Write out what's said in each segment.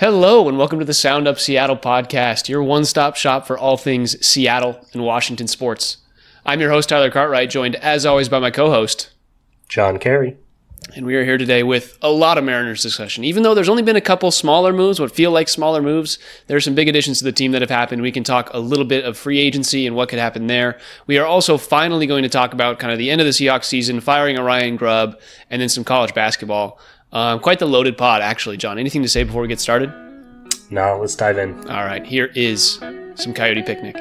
Hello and welcome to the Sound Up Seattle podcast, your one-stop shop for all things Seattle and Washington sports. I'm your host, Tyler Cartwright, joined as always by my co-host, John Carey. And we are here today with a lot of Mariners discussion. Even though there's only been a couple smaller moves, what feel like smaller moves, there are some big additions to the team that have happened. We can talk a little bit of free agency and what could happen there. We are also finally going to talk about kind of the end of the Seahawks season, firing a Ryan Grubb, and then some college basketball. Quite the loaded pod, actually, John. Anything to say before we get started? No, let's dive in. All right, here is some Coyote Picnic.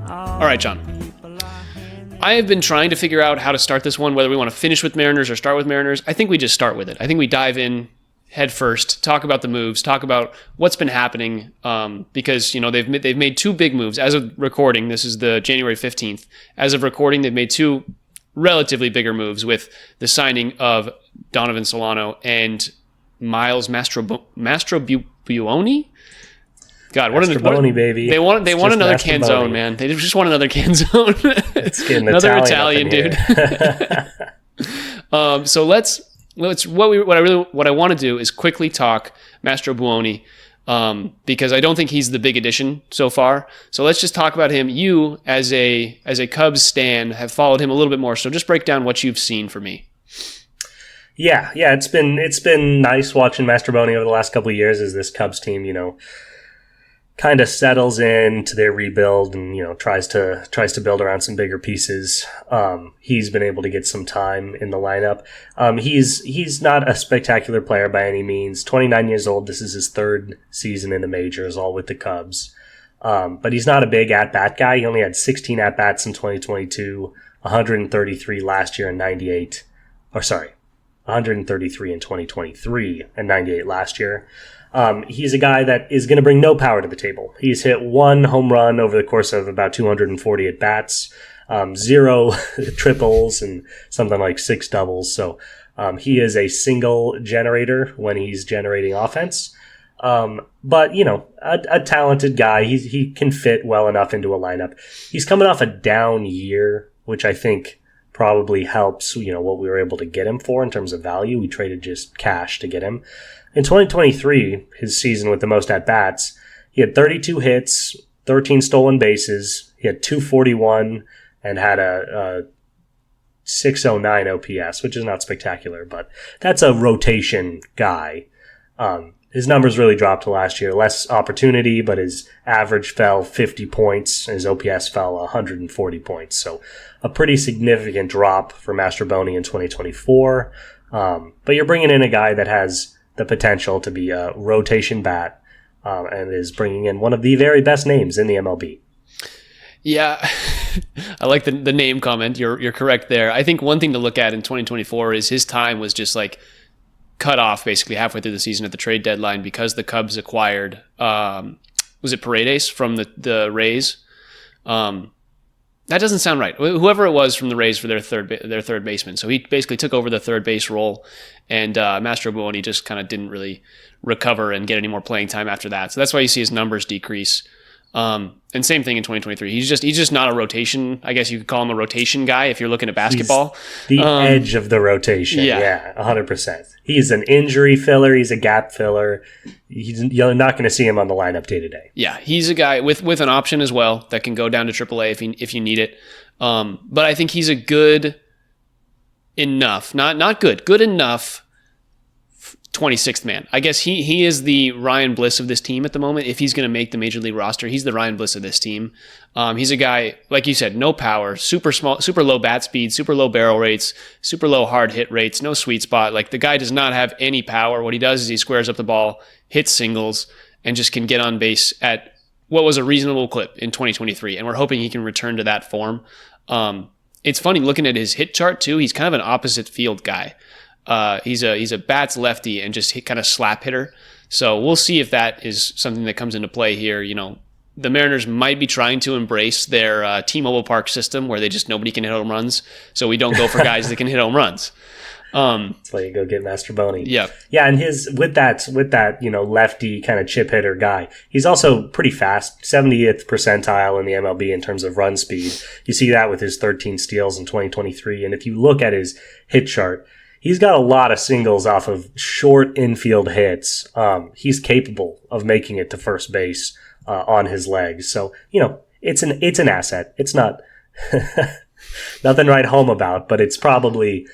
All right, John. I have been trying to figure out how to start this one, whether we want to finish with Mariners or start with Mariners. I think we just start with it. I think we dive in head first, talk about the moves, talk about what's been happening, because they've made two big moves. As of recording, this is the January 15th. As of recording, they've made two relatively bigger moves with the signing of Donovan Solano and Miles Mastrobuoni. God, what baby. They want another Canzone, man. They just want another Canzone. It's getting another Italian dude. So let's what I want to do is quickly talk Mastrobuoni, because I don't think he's the big addition so far. So let's just talk about him. You, as a Cubs stan, have followed him a little bit more. So just break down what you've seen for me. Yeah, it's been nice watching Mastrobuoni over the last couple of years as this Cubs team, kind of settles into their rebuild and tries to build around some bigger pieces. He's been able to get some time in the lineup. He's not a spectacular player by any means. 29 years old. This is his third season in the majors, all with the Cubs. But he's not a big at-bat guy. He only had 16 at-bats in 2022, 133 last year and 98. 133 in 2023 and 98 last year. He's a guy that is going to bring no power to the table. He's hit one home run over the course of about 240 at-bats, 0 triples, and something like 6 doubles. So he is a single generator when he's generating offense. But, a talented guy. He can fit well enough into a lineup. He's coming off a down year, which I think probably helps, what we were able to get him for in terms of value. We traded just cash to get him. In 2023, his season with the most at-bats, he had 32 hits, 13 stolen bases, he had 241, and had a 609 OPS, which is not spectacular, but that's a rotation guy. His numbers really dropped to last year. Less opportunity, but his average fell 50 points, and his OPS fell 140 points. So a pretty significant drop for Mastrobuoni in 2024. But you're bringing in a guy that has the potential to be a rotation bat, and is bringing in one of the very best names in the MLB. Yeah, I like the name comment. You're correct there. I think one thing to look at in 2024 is his time was just like cut off basically halfway through the season at the trade deadline because the Cubs acquired, was it Paredes from the Rays? That doesn't sound right. Whoever it was from the Rays for their third baseman. So he basically took over the third base role, and Mastrobuoni just kind of didn't really recover and get any more playing time after that. So that's why you see his numbers decrease. And same thing in 2023. He's just not a rotation. I guess you could call him a rotation guy if you're looking at basketball. He's the edge of the rotation. Yeah, 100%. He's an injury filler. He's a gap filler. You're not going to see him on the lineup day to day. Yeah, he's a guy with an option as well that can go down to AAA if you need it. But I think he's a good enough, not good enough 26th man. I guess he is the Ryan Bliss of this team at the moment. If he's going to make the major league roster, he's the Ryan Bliss of this team. He's a guy, like you said, no power, super small, super low bat speed, super low barrel rates, super low hard hit rates, no sweet spot. Like the guy does not have any power. What he does is he squares up the ball, hits singles, and just can get on base at what was a reasonable clip in 2023. And we're hoping he can return to that form. It's funny looking at his hit chart too. He's kind of an opposite field guy. He's a bats lefty and just kind of slap hitter. So we'll see if that is something that comes into play here, the Mariners might be trying to embrace their T-Mobile Park system where nobody can hit home runs. So we don't go for guys that can hit home runs. That's why you go get Mastrobuoni. Yeah. Yeah, and with that, lefty kind of chip hitter guy, he's also pretty fast, 70th percentile in the MLB in terms of run speed. You see that with his 13 steals in 2023. And if you look at his hit chart, he's got a lot of singles off of short infield hits. He's capable of making it to first base on his legs. So, it's an asset. It's not nothing to write home about, but it's probably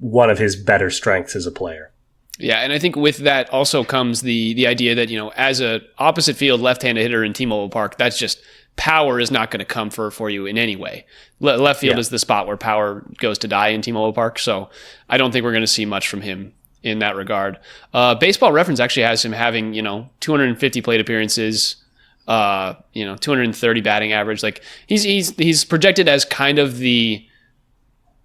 one of his better strengths as a player. Yeah, and I think with that also comes the idea that, as a opposite field left-handed hitter in T-Mobile Park, that's just power is not going to come for you in any way. Left field is the spot where power goes to die in T-Mobile Park, so I don't think we're going to see much from him in that regard. Baseball Reference actually has him having, 250 plate appearances, 230 batting average. Like he's projected as kind of the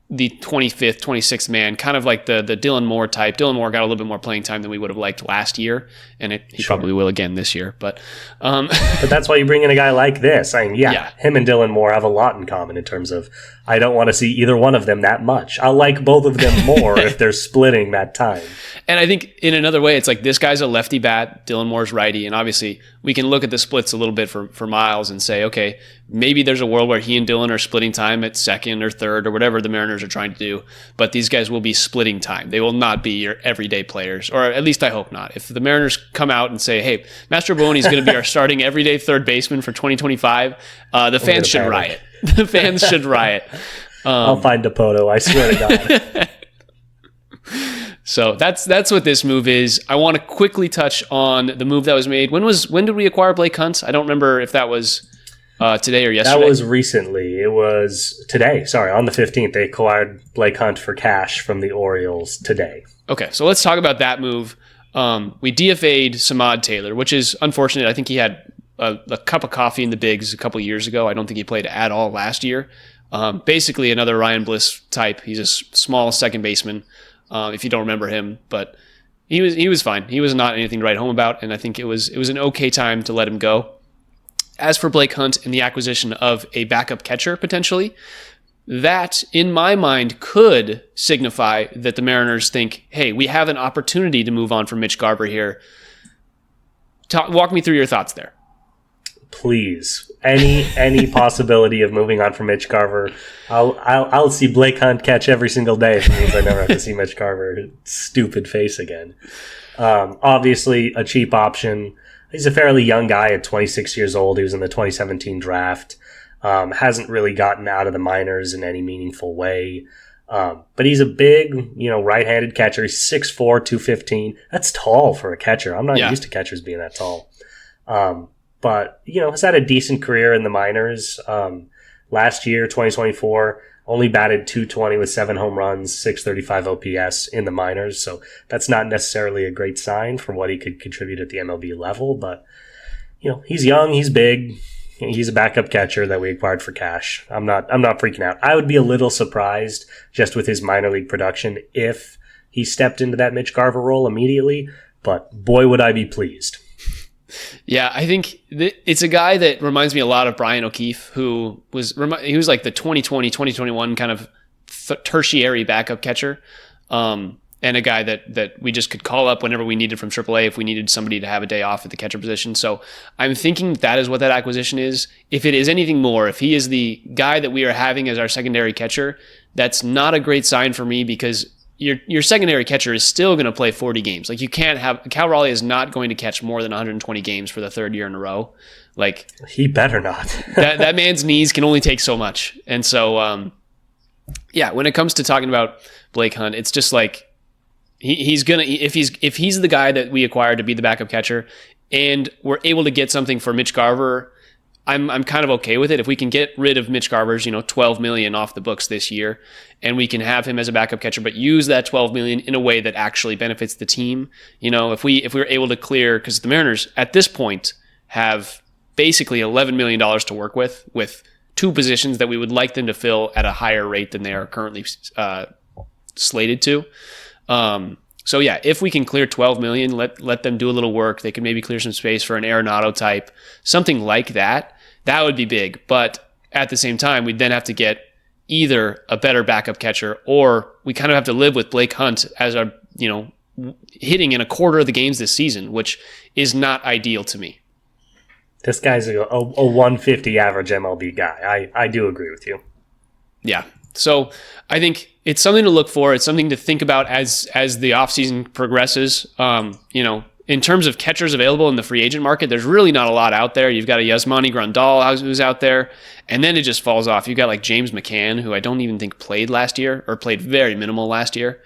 25th, 26th man, kind of like the Dylan Moore type. Dylan Moore got a little bit more playing time than we would have liked last year, and he probably will again this year. But but that's why you bring in a guy like this. I mean, him and Dylan Moore have a lot in common in terms of I don't want to see either one of them that much. I'll like both of them more if they're splitting that time. And I think in another way, it's like this guy's a lefty bat, Dylan Moore's righty, and obviously we can look at the splits a little bit for Miles and say, okay, maybe there's a world where he and Dylan are splitting time at second or third or whatever the Mariners are trying to do, but these guys will be splitting time. They will not be your everyday players, or at least I hope not. If the Mariners come out and say, hey, Mastrobuoni is going to be our starting everyday third baseman for 2025, the fans should riot. The fans should riot. I'll find Dipoto, I swear to God. So that's what this move is. I want to quickly touch on the move that was made. When did we acquire Blake Hunt? I don't remember if that was today or yesterday. That was recently. It was today. Sorry, on the 15th, they acquired Blake Hunt for cash from the Orioles today. Okay, so let's talk about that move. We DFA'd Samad Taylor, which is unfortunate. I think he had a cup of coffee in the bigs a couple years ago. I don't think he played at all last year. Basically another Ryan Bliss type. He's a small second baseman. If you don't remember him, but he was fine. He was not anything to write home about, and I think it was an okay time to let him go. As for Blake Hunt and the acquisition of a backup catcher potentially, that in my mind could signify that the Mariners think, hey, we have an opportunity to move on from Mitch Garver here. Walk me through your thoughts there. Please, any possibility of moving on from Mitch Garver, I'll see Blake Hunt catch every single day if it means I never have to see Mitch Garver's stupid face again. Obviously, a cheap option. He's a fairly young guy at 26 years old. He was in the 2017 draft. Hasn't really gotten out of the minors in any meaningful way. But he's a big, right-handed catcher. He's 6'4", 215. That's tall for a catcher. I'm not used to catchers being that tall. But, has had a decent career in the minors. Last year, 2024, only batted .220 with 7 home runs, .635 OPS in the minors. So that's not necessarily a great sign for what he could contribute at the MLB level. But, he's young, he's big. He's a backup catcher that we acquired for cash. I'm not freaking out. I would be a little surprised just with his minor league production if he stepped into that Mitch Garver role immediately. But boy, would I be pleased. Yeah, I think it's a guy that reminds me a lot of Brian O'Keefe, who was like the 2020, 2021 kind of tertiary backup catcher, and a guy that we just could call up whenever we needed from AAA if we needed somebody to have a day off at the catcher position. So I'm thinking that is what that acquisition is. If it is anything more, if he is the guy that we are having as our secondary catcher, that's not a great sign for me because your secondary catcher is still going to play 40 games. Like you can't have Cal Raleigh is not going to catch more than 120 games for the third year in a row. Like he better not. that man's knees can only take so much. And so when it comes to talking about Blake Hunt, it's just like he's gonna if he's the guy that we acquired to be the backup catcher, and we're able to get something for Mitch Garver. I'm kind of okay with it. If we can get rid of Mitch Garver's, $12 million off the books this year, and we can have him as a backup catcher, but use that $12 million in a way that actually benefits the team. If we're able to clear, because the Mariners at this point have basically $11 million to work with 2 positions that we would like them to fill at a higher rate than they are currently slated to. So yeah, if we can clear 12 million, let them do a little work. They could maybe clear some space for an Arenado type, something like that. That would be big. But at the same time, we'd then have to get either a better backup catcher, or we kind of have to live with Blake Hunt as our, hitting in a quarter of the games this season, which is not ideal to me. This guy's a 150 average MLB guy. I do agree with you. Yeah. So I think it's something to look for. It's something to think about as the offseason progresses. In terms of catchers available in the free agent market, there's really not a lot out there. You've got a Yasmani Grandal who's out there, and then it just falls off. You've got like James McCann, who I don't even think played last year, or played very minimal last year.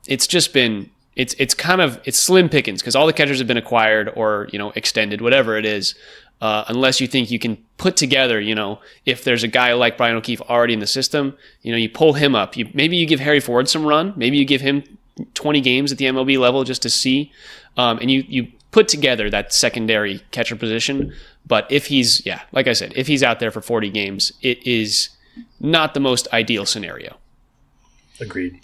It's just been it's slim pickings because all the catchers have been acquired or extended, whatever it is. Unless you think you can put together, if there's a guy like Brian O'Keefe already in the system, you pull him up. Maybe you give Harry Ford some run. Maybe you give him 20 games at the MLB level just to see. And you put together that secondary catcher position. But if he's out there for 40 games, it is not the most ideal scenario. Agreed.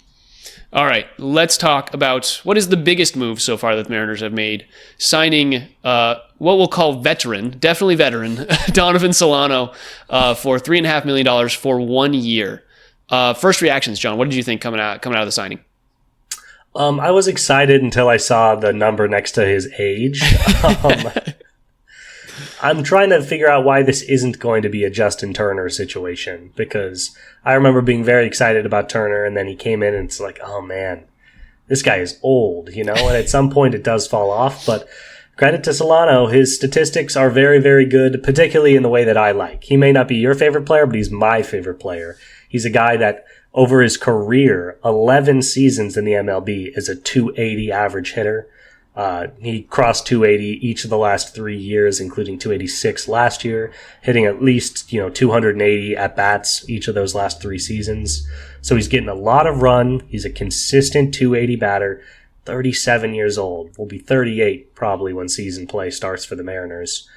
All right, let's talk about what is the biggest move so far that the Mariners have made, signing what we'll call definitely veteran, Donovan Solano for $3.5 million for 1 year. First reactions, John, what did you think coming out of the signing? I was excited until I saw the number next to his age. I'm trying to figure out why this isn't going to be a Justin Turner situation, because I remember being very excited about Turner, and then he came in and it's like, oh man, this guy is old, and at some point it does fall off, but credit to Solano, his statistics are very, very good, particularly in the way that I like. He may not be your favorite player, but he's my favorite player. He's a guy that over his career, 11 seasons in the MLB, is a 280 average hitter. He crossed 280 each of the last 3 years, including 286 last year, hitting at least 280 at-bats each of those last 3 seasons. So he's getting a lot of run. He's a consistent 280 batter, 37 years old. Will be 38 probably when season play starts for the Mariners.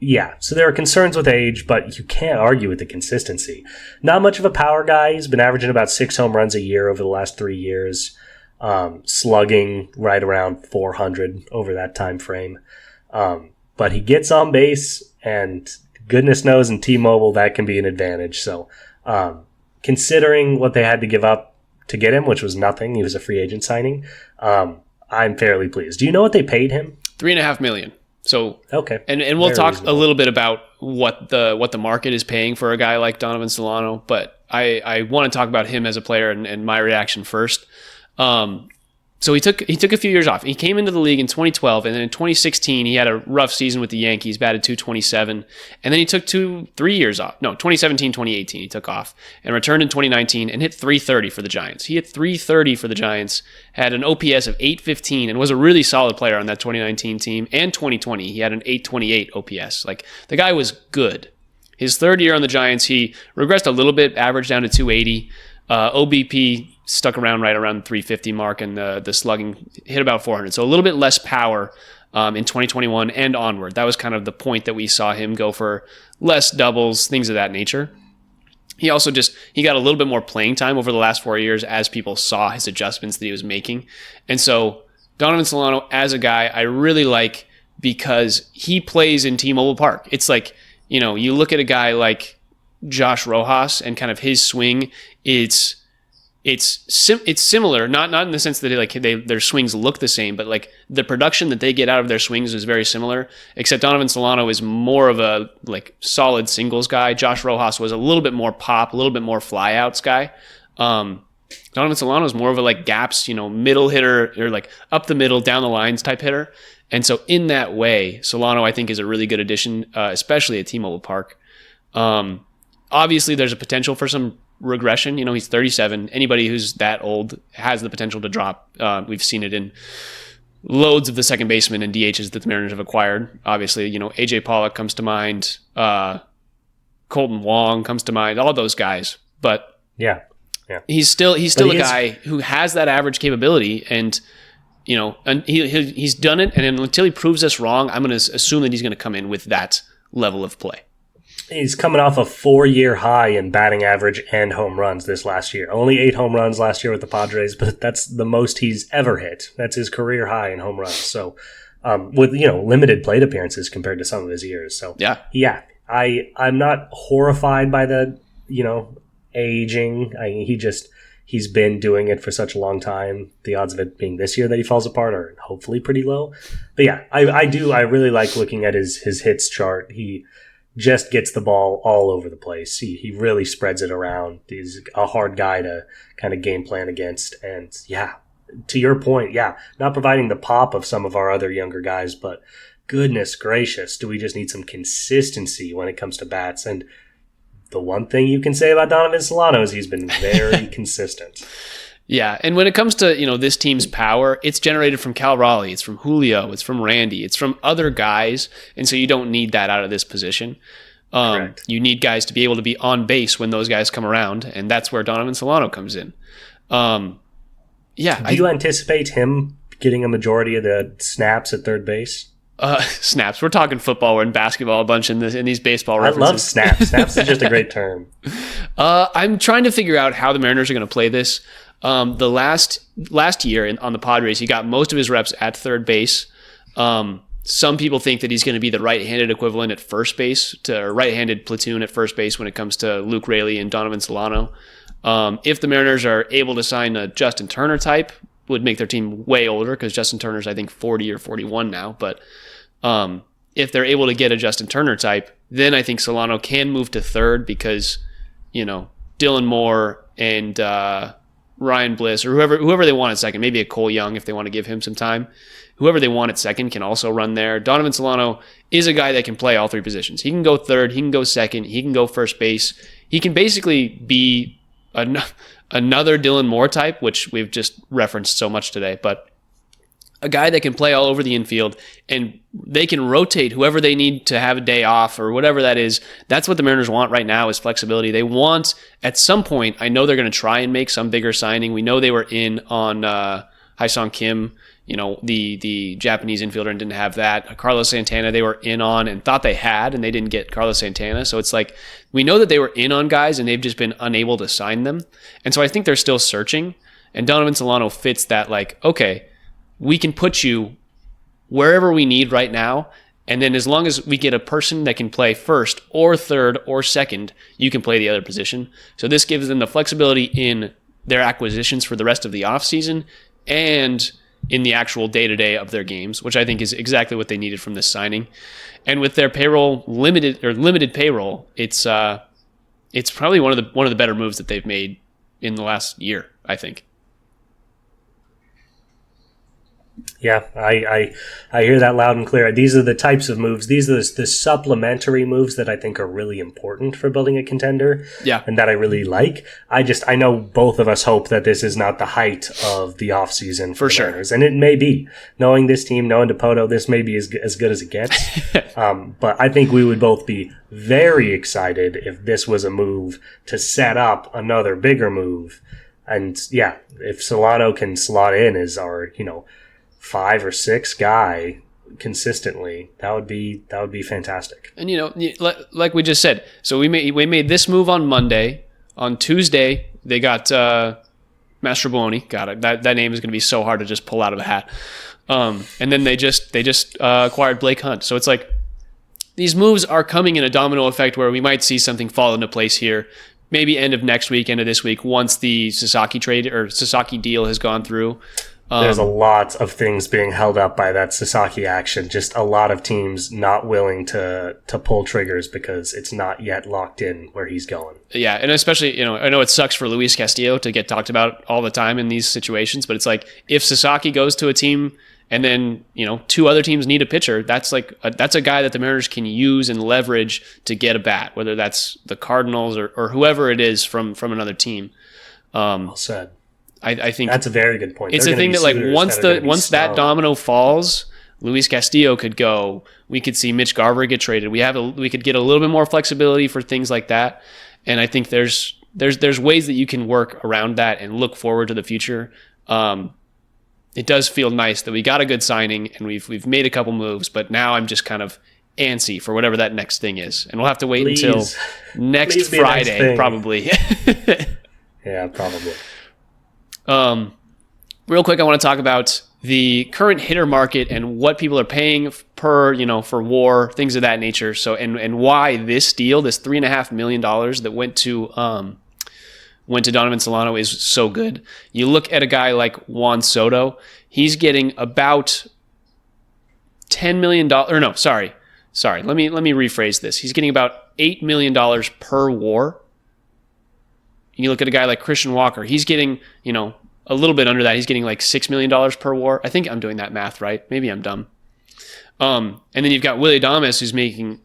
Yeah, so there are concerns with age, but you can't argue with the consistency. Not much of a power guy. He's been averaging about 6 home runs a year over the last 3 years. Slugging right around 400 over that time frame. But he gets on base, and goodness knows in T-Mobile that can be an advantage. So considering what they had to give up to get him, which was nothing, he was a free agent signing, I'm fairly pleased. Do you know what they paid him? $3.5 million. So okay, and we'll very talk reasonable. A little bit about what the market is paying for a guy like Donovan Solano, but I want to talk about him as a player and my reaction first. So he took a few years off. He came into the league in 2012, and then in 2016 he had a rough season with the Yankees, batted .227, and then he took 3 years off. No, 2017, 2018 he took off and returned in 2019 and hit .330 for the Giants. He hit .330 for the Giants, had an OPS of .815, and was a really solid player on that 2019 team. And 2020 he had an .828 OPS. Like, the guy was good. His third year on the Giants, he regressed a little bit, averaged down to .280. OBP stuck around right around the 350 mark, and the slugging hit about 400. So a little bit less power in 2021 and onward. That was kind of the point that we saw him go for less doubles, things of that nature. He also he got a little bit more playing time over the last 4 years as people saw his adjustments that he was making. And so Donovan Solano as a guy I really like, because he plays in T-Mobile Park. It's like, you look at a guy like Josh Rojas and kind of his swing, it's similar, not in the sense that their swings look the same, but like the production that they get out of their swings is very similar, except Donovan Solano is more of a like solid singles guy. Josh Rojas was a little bit more pop, a little bit more flyouts guy. Donovan Solano is more of a like gaps, middle hitter, or like up the middle, down the lines type hitter. And so in that way, Solano I think is a really good addition, especially at T-Mobile Park. Obviously there's a potential for some regression. He's 37. Anybody who's that old has the potential to drop. We've seen it in loads of the second basemen and DHs that the Mariners have acquired. Obviously, AJ Pollock comes to mind. Colton Wong comes to mind. All those guys. But yeah, he's still a guy who has that average capability, and and he's done it. And until he proves us wrong, I'm going to assume that he's going to come in with that level of play. He's coming off a 4-year high in batting average and home runs this last year. Only 8 home runs last year with the Padres, but that's the most he's ever hit. That's his career high in home runs. So, with limited plate appearances compared to some of his years. So, yeah, I'm not horrified by the aging. He's been doing it for such a long time. The odds of it being this year that he falls apart are hopefully pretty low. But yeah, I really like looking at his hits chart. He just gets the ball all over the place. He really spreads it around. He's a hard guy to kind of game plan against. And yeah, to your point, yeah, not providing the pop of some of our other younger guys, but goodness gracious, do we just need some consistency when it comes to bats. And the one thing you can say about Donovan Solano is he's been very consistent. Yeah, and when it comes to this team's power, it's generated from Cal Raleigh, it's from Julio, it's from Randy, it's from other guys, and so you don't need that out of this position. You need guys to be able to be on base when those guys come around, and that's where Donovan Solano comes in. Do you anticipate him getting a majority of the snaps at third base? Snaps. We're talking football and basketball a bunch in these baseball references. I love snaps. Snaps is just a great term. I'm trying to figure out how the Mariners are going to play this. The last year on the Padres, he got most of his reps at third base. Some people think that he's going to be the right-handed equivalent at first base, or right-handed platoon at first base when it comes to Luke Raley and Donovan Solano. If the Mariners are able to sign a Justin Turner type, would make their team way older because Justin Turner's, I think, 40 or 41 now. But if they're able to get a Justin Turner type, then I think Solano can move to third because, Dylan Moore and Ryan Bliss or whoever they want at second, maybe a Cole Young if they want to give him some time. Whoever they want at second can also run there. Donovan Solano is a guy that can play all three positions. He can go third, he can go second, he can go first base. He can basically be another Dylan Moore type, which we've just referenced so much today, but a guy that can play all over the infield, and they can rotate whoever they need to have a day off or whatever that is. That's what the Mariners want right now is flexibility. They want, at some point, I know they're going to try and make some bigger signing. We know they were in on Haesung Kim, the Japanese infielder, and didn't have that. Carlos Santana they were in on and thought they had, and they didn't get Carlos Santana. So it's like we know that they were in on guys, and they've just been unable to sign them. And so I think they're still searching, and Donovan Solano fits that, like, okay, we can put you wherever we need right now, and then as long as we get a person that can play first or third or second, you can play the other position. So this gives them the flexibility in their acquisitions for the rest of the offseason and in the actual day-to-day of their games, which I think is exactly what they needed from this signing. And with their payroll limited payroll, it's probably one of the better moves that they've made in the last year, I think. Yeah, I hear that loud and clear. These are the types of moves. These are the supplementary moves that I think are really important for building a contender. Yeah. And that I really like. I know both of us hope that this is not the height of the offseason for sure. Mariners. And it may be. Knowing this team, knowing Dipoto, this may be as good as it gets. But I think we would both be very excited if this was a move to set up another bigger move. And yeah, if Solano can slot in as our, 5 or 6 guy consistently, that would be fantastic. And like we just said, so we made this move on Monday. On Tuesday, they got Mastrobuoni. Got it. That name is going to be so hard to just pull out of a hat. And then they just acquired Blake Hunt. So it's like these moves are coming in a domino effect where we might see something fall into place here. Maybe end of next week, end of this week, once the Sasaki trade or Sasaki deal has gone through. There's a lot of things being held up by that Sasaki action. Just a lot of teams not willing to pull triggers because it's not yet locked in where he's going. Yeah, and especially, I know it sucks for Luis Castillo to get talked about all the time in these situations, but it's like if Sasaki goes to a team and then, 2 other teams need a pitcher, that's that's a guy that the Mariners can use and leverage to get a bat, whether that's the Cardinals or whoever it is from another team. Well said. I think that's a very good point. It's a thing that, like, once that domino falls, Luis Castillo could go. We could see Mitch Garver get traded. We could get a little bit more flexibility for things like that. And I think there's ways that you can work around that and look forward to the future. It does feel nice that we got a good signing and we've made a couple moves, but now I'm just kind of antsy for whatever that next thing is. And we'll have to wait Please. until next Please be Friday, next thing. probably. Yeah, probably. Real quick, I want to talk about the current hitter market and what people are paying per, for WAR, things of that nature. So, and why this deal, this $3.5 million that went to Donovan Solano is so good. You look at a guy like Juan Soto, he's getting about $10 million, or no, sorry. Let me rephrase this. He's getting about $8 million per WAR. You look at a guy like Christian Walker, he's getting, a little bit under that. He's getting like $6 million per WAR. I think I'm doing that math right. Maybe I'm dumb. And then you've got Willie Adames, who's making,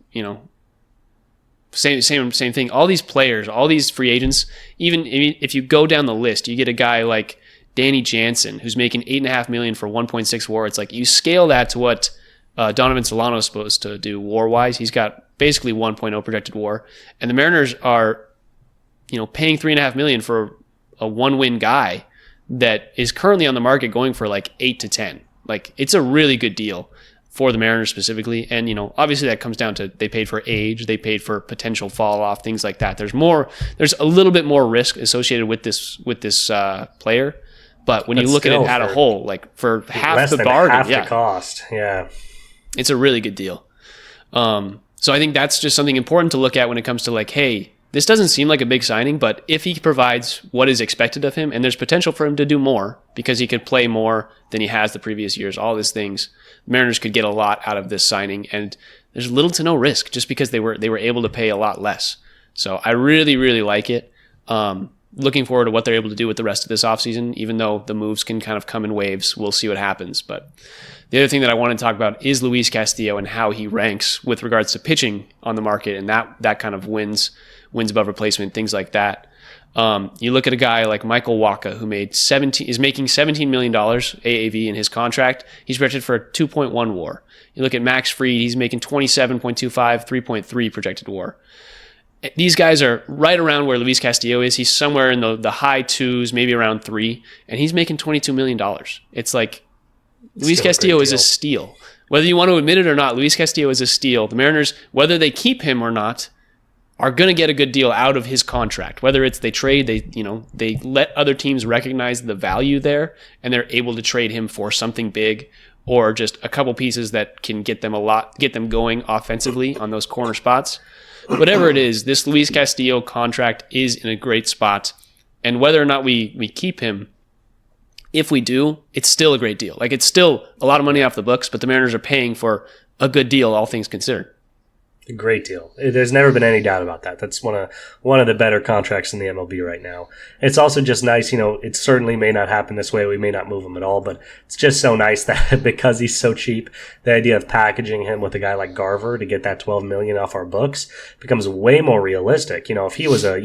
same thing. All these players, all these free agents, even if you go down the list, you get a guy like Danny Jansen, who's making $8.5 million for 1.6 WAR. It's like you scale that to what Donovan Solano is supposed to do WAR-wise. He's got basically 1.0 projected WAR. And the Mariners are, paying $3.5 million for a one-win guy that is currently on the market going for like 8 to 10. Like, it's a really good deal for the Mariners specifically. And, obviously that comes down to they paid for age, they paid for potential fall off, things like that. There's a little bit more risk associated with this player. But when you look at it at a whole, like for half the bargain, half the cost. Yeah. It's a really good deal. So I think that's just something important to look at when it comes to like, hey, this doesn't seem like a big signing, but if he provides what is expected of him, and there's potential for him to do more because he could play more than he has the previous years, all these things, the Mariners could get a lot out of this signing, and there's little to no risk just because they were able to pay a lot less. So I really, really like it. Looking forward to what they're able to do with the rest of this offseason, even though the moves can kind of come in waves. We'll see what happens. But the other thing that I want to talk about is Luis Castillo and how he ranks with regards to pitching on the market, and that kind of wins above replacement, things like that. You look at a guy like Michael Wacha, who is making $17 million AAV in his contract. He's projected for a 2.1 WAR. You look at Max Fried, he's making 27.25, 3.3 projected WAR. These guys are right around where Luis Castillo is. He's somewhere in the high twos, maybe around 3, and he's making $22 million. It's like Luis Castillo is a steal. Whether you want to admit it or not, Luis Castillo is a steal. The Mariners, whether they keep him or not, are going to get a good deal out of his contract. Whether it's they trade, they let other teams recognize the value there, and they're able to trade him for something big, or just a couple pieces that can get them going offensively on those corner spots. Whatever it is, this Luis Castillo contract is in a great spot, and whether or not we keep him, if we do, it's still a great deal. Like, it's still a lot of money off the books, but the Mariners are paying for a good deal, all things considered. A great deal. There's never been any doubt about that. That's one of the better contracts in the MLB right now. It's also just nice, it certainly may not happen this way. We may not move him at all, but it's just so nice that because he's so cheap, the idea of packaging him with a guy like Garver to get that $12 million off our books becomes way more realistic. If he was a,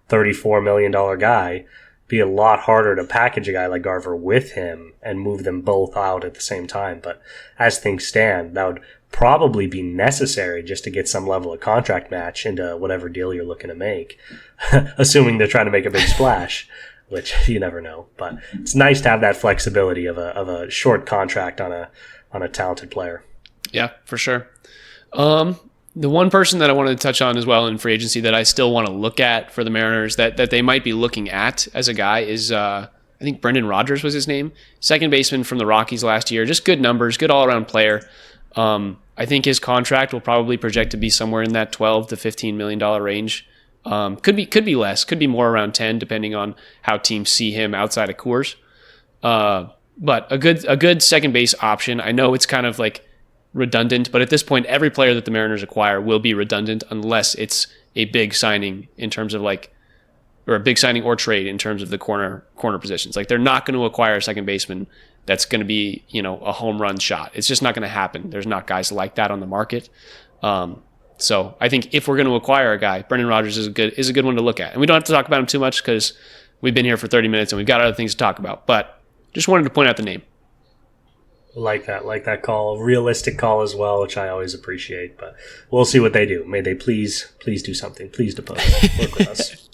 $34 million guy, it'd be a lot harder to package a guy like Garver with him and move them both out at the same time. But as things stand, that would probably be necessary just to get some level of contract match into whatever deal you're looking to make, assuming they're trying to make a big splash, which you never know. But it's nice to have that flexibility of a short contract on a talented player. Yeah, for sure. The one person that I wanted to touch on as well in free agency that I still want to look at for the Mariners that they might be looking at as a guy is I think Brendan Rodgers was his name, second baseman from the Rockies last year. Just good numbers, good all-around player. I think his contract will probably project to be somewhere in that $12 to $15 million range. Could be less, could be more around 10, depending on how teams see him outside of Coors. But a good second base option. I know it's kind of like redundant, but at this point, every player that the Mariners acquire will be redundant unless it's a big signing in terms of or a big signing or trade in terms of the corner positions. Like, they're not going to acquire a second baseman that's going to be, a home run shot. It's just not going to happen. There's not guys like that on the market. So I think if we're going to acquire a guy, Brendan Rodgers is a good one to look at. And we don't have to talk about him too much because we've been here for 30 minutes and we've got other things to talk about. But just wanted to point out the name. Like that call. Realistic call as well, which I always appreciate. But we'll see what they do. May they please do something. Please depose. Work with us.